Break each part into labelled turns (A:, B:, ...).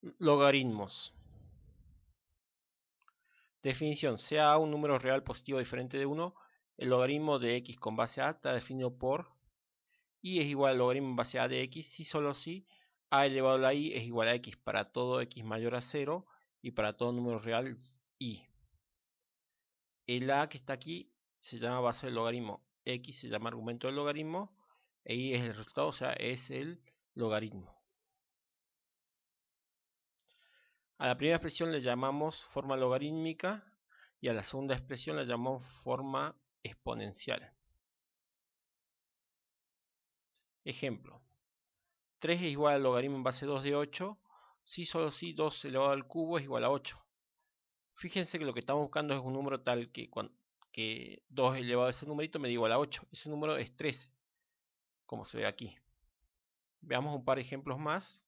A: Logaritmos. Definición: sea A un número real positivo diferente de 1, el logaritmo de x con base a está definido por y es igual al logaritmo en base a de x si solo si a elevado a la i es igual a x para todo x mayor a 0 y para todo número real i. El a que está aquí se llama base del logaritmo, x se llama argumento del logaritmo e i es el resultado, o sea, es el logaritmo. A la primera expresión le llamamos forma logarítmica y a la segunda expresión la llamamos forma exponencial. Ejemplo: 3 es igual al logaritmo en base 2 de 8 si solo si 2 elevado al cubo es igual a 8. Fíjense que lo que estamos buscando es un número tal que 2 elevado a ese numerito me da igual a 8. Ese número es 13, como se ve aquí. Veamos un par de ejemplos más.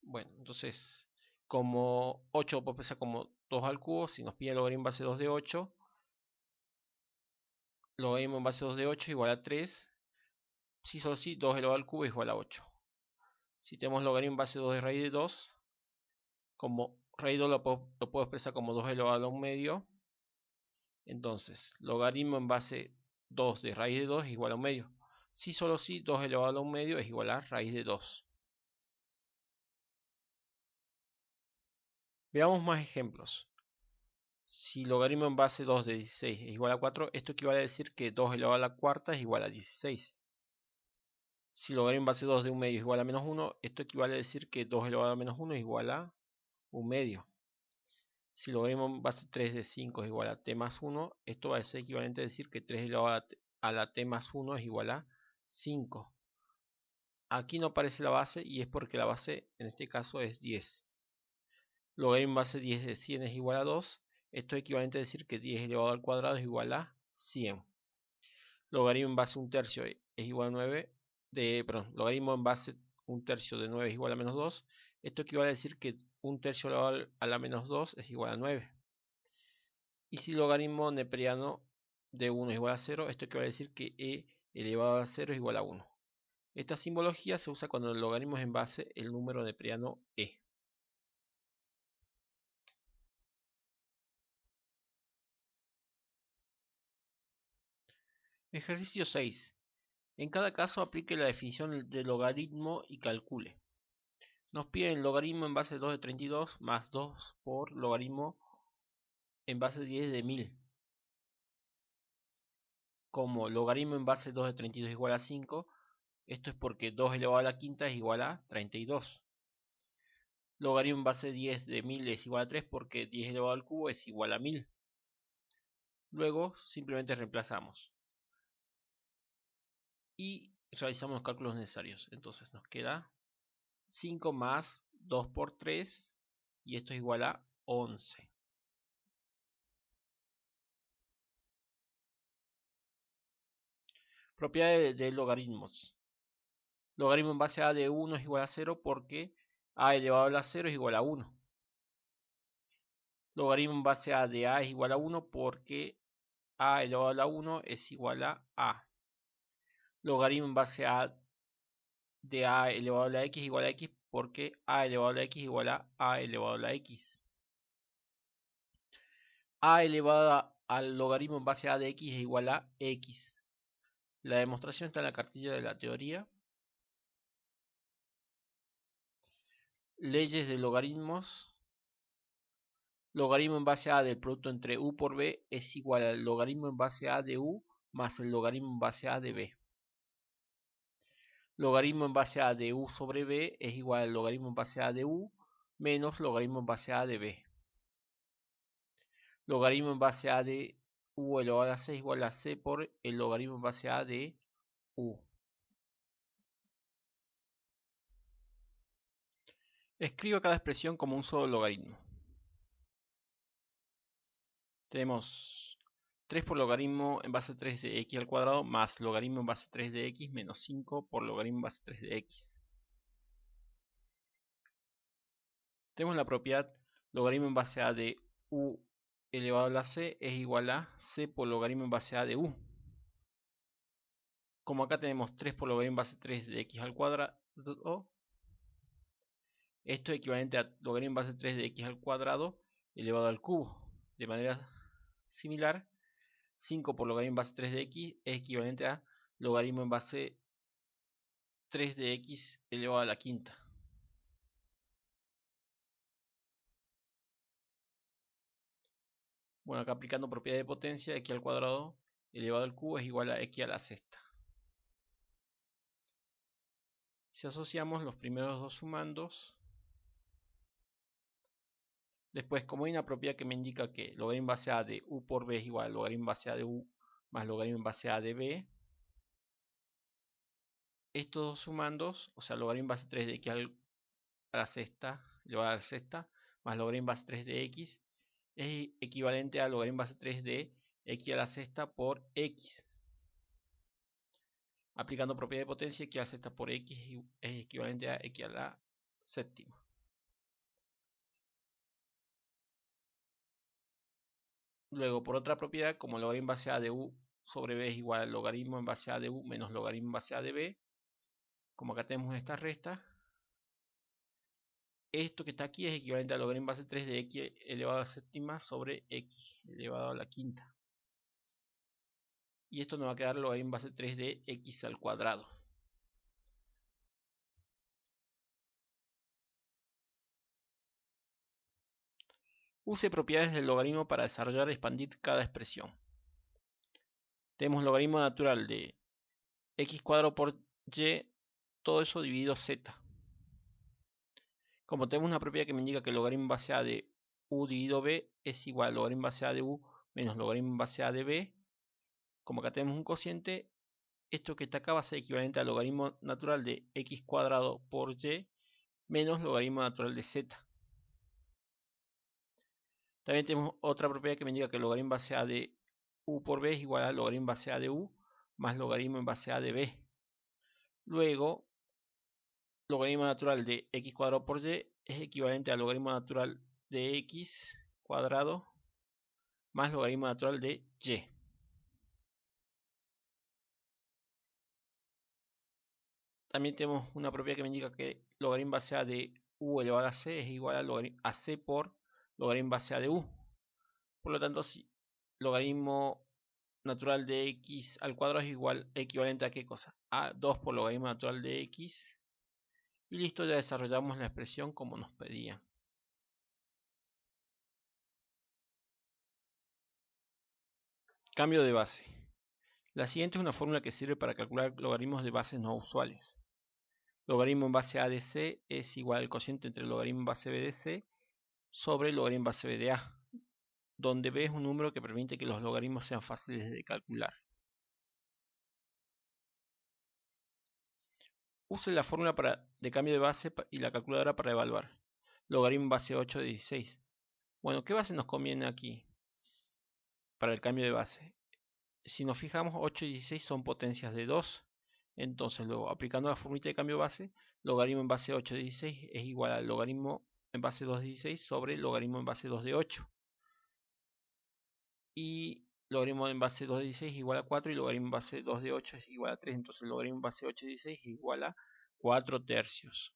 A: Bueno, entonces, como 8 puede pensar como 2 al cubo, si nos pide el logaritmo en base 2 de 8, logaritmo en base 2 de 8 igual a 3, si solo si 2 elevado al cubo es igual a 8. Si tenemos logaritmo en base 2 de raíz de 2, como raíz de 2 lo puedo expresar como 2 elevado a 1 medio, entonces logaritmo en base 2 de raíz de 2 es igual a 1 medio. Si solo si 2 elevado a 1 medio es igual a raíz de 2. Veamos más ejemplos. Si logaritmo en base 2 de 16 es igual a 4, esto equivale a decir que 2 elevado a la cuarta es igual a 16. Si logaritmo en base 2 de 1 medio es igual a menos 1, esto equivale a decir que 2 elevado a menos 1 es igual a 1 medio. Si logaritmo en base 3 de 5 es igual a t más 1, esto va a ser equivalente a decir que 3 elevado a la t más 1 es igual a 5. Aquí no aparece la base y es porque la base en este caso es 10. Logaritmo en base 10 de 100 es igual a 2. Esto es equivalente a decir que 10 elevado al cuadrado es igual a 100. Logaritmo en base 1/3 es igual a 9. Logaritmo en base 1/3 de 9 es igual a menos 2. Esto equivale a decir que 1/3 elevado a la menos 2 es igual a 9. Y si logaritmo neperiano de 1 es igual a 0, esto equivale a decir que e elevado a 0 es igual a 1. Esta simbología se usa cuando el logaritmo es en base el número neperiano e. Ejercicio 6. En cada caso aplique la definición de logaritmo y calcule. Nos piden el logaritmo en base 2 de 32 más 2 por logaritmo en base 10 de 1000. Como logaritmo en base 2 de 32 es igual a 5, esto es porque 2 elevado a la quinta es igual a 32. Logaritmo en base 10 de 1000 es igual a 3 porque 10 elevado al cubo es igual a 1000. Luego simplemente reemplazamos y realizamos los cálculos necesarios. Entonces nos queda 5 más 2 por 3 y esto es igual a 11. Propiedades de logaritmos. Logaritmo en base a de 1 es igual a 0 porque a elevado a la 0 es igual a 1. Logaritmo en base a de a es igual a 1 porque a elevado a la 1 es igual a. Logaritmo en base a de a elevado a la x es igual a x porque a elevado a la x es igual a elevado a la x. A elevado al logaritmo en base a de x es igual a x. La demostración está en la cartilla de la teoría. Leyes de logaritmos. Logaritmo en base a del producto entre u por b es igual al logaritmo en base a de u más el logaritmo en base a de b. Logaritmo en base a de u sobre b es igual al logaritmo en base a de u menos logaritmo en base a de b. Logaritmo en base a de u elevado a la c es igual a c por el logaritmo en base a de u. Escribo cada expresión como un solo logaritmo. Tenemos 3 por logaritmo en base 3 de x al cuadrado más logaritmo en base 3 de x menos 5 por logaritmo en base 3 de x. Tenemos la propiedad logaritmo en base a de u elevado a la c es igual a c por logaritmo en base a de u. Como acá tenemos 3 por logaritmo en base 3 de x al cuadrado, Esto es equivalente a logaritmo en base 3 de x al cuadrado elevado al cubo. De manera similar, 5 por logaritmo en base 3 de x es equivalente a logaritmo en base 3 de x elevado a la quinta. Bueno, acá aplicando propiedad de potencia, x al cuadrado elevado al cubo es igual a x a la sexta. Si asociamos los primeros dos sumandos, después como hay una propiedad que me indica que logaritmo en base a de u por b es igual a logaritmo en base a de u más logaritmo en base a de b, estos dos sumandos, o sea, logaritmo en base 3 de x a la sexta elevado a la sexta más logaritmo en base 3 de x es equivalente a logaritmo en base 3 de x a la sexta por x. Aplicando propiedad de potencia, x a la sexta por x es equivalente a x a la séptima. Luego, por otra propiedad, como logaritmo en base a de u sobre b es igual a logaritmo en base a de u menos logaritmo en base a de b, como acá tenemos esta resta, esto que está aquí es equivalente a logaritmo en base 3 de x elevado a la séptima sobre x elevado a la quinta. Y esto nos va a quedar logaritmo en base 3 de x al cuadrado. Use propiedades del logaritmo para desarrollar y expandir cada expresión. Tenemos logaritmo natural de x cuadrado por y, todo eso dividido z. Como tenemos una propiedad que me indica que el logaritmo en base a de u dividido b es igual al logaritmo en base a de u menos logaritmo en base a de b, como acá tenemos un cociente, esto que está acá va a ser equivalente al logaritmo natural de x cuadrado por y menos logaritmo natural de z. También tenemos otra propiedad que me indica que el logaritmo en base a de u por b es igual al logaritmo en base a de u más logaritmo en base a de b. Luego, logaritmo natural de x cuadrado por y es equivalente al logaritmo natural de x cuadrado más logaritmo natural de y. También tenemos una propiedad que me indica que logaritmo base a de u elevado a c es igual a c por logaritmo base a de u. Por lo tanto, si logaritmo natural de x al cuadrado es equivalente a qué cosa? A 2 por logaritmo natural de x. Y listo, ya desarrollamos la expresión como nos pedían. Cambio de base. La siguiente es una fórmula que sirve para calcular logaritmos de bases no usuales. Logaritmo en base a de c es igual al cociente entre logaritmo en base b de c sobre logaritmo en base b de a, donde b es un número que permite que los logaritmos sean fáciles de calcular. Use la fórmula de cambio de base y la calculadora para evaluar. Logaritmo en base 8 de 16. Bueno, ¿qué base nos conviene aquí para el cambio de base? Si nos fijamos, 8 y 16 son potencias de 2. Entonces, luego, aplicando la fórmula de cambio de base, logaritmo en base 8 de 16 es igual al logaritmo en base 2 de 16 sobre logaritmo en base 2 de 8. Y logaritmo en base 2 de 16 es igual a 4 y logaritmo en base 2 de 8 es igual a 3. Entonces, logaritmo en base 8 de 16 es igual a 4 tercios.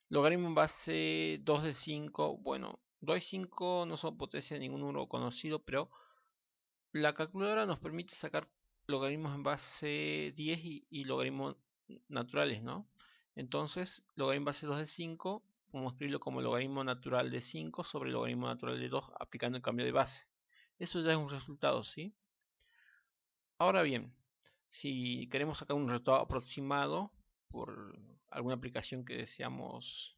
A: Logaritmo en base 2 de 5. Bueno, 2 y 5 no son potencias de ningún número conocido, pero la calculadora nos permite sacar logaritmos en base 10 y logaritmos naturales, ¿no? Entonces, logaritmo en base 2 de 5, podemos escribirlo como logaritmo natural de 5 sobre logaritmo natural de 2 aplicando el cambio de base. Eso ya es un resultado, ¿sí? Ahora bien, si queremos sacar un resultado aproximado por alguna aplicación que deseamos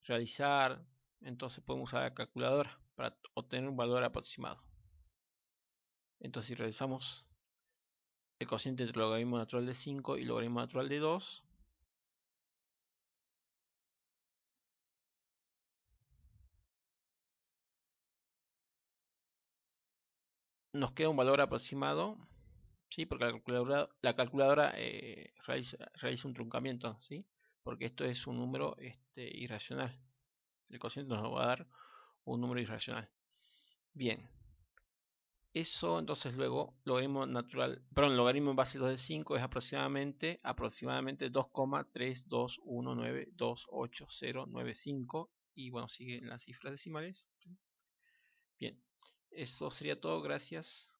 A: realizar, entonces podemos usar la calculadora para obtener un valor aproximado. Entonces, si realizamos el cociente entre logaritmo natural de 5 y logaritmo natural de 2, nos queda un valor aproximado, ¿sí? Porque la calculadora realiza un truncamiento, ¿sí? Porque esto es un número irracional. El cociente nos va a dar un número irracional. Bien. Eso entonces luego, logaritmo natural, perdón, logaritmo en base 2 de 5 es aproximadamente 2,321928095 y bueno, siguen las cifras decimales. Bien, eso sería todo, gracias.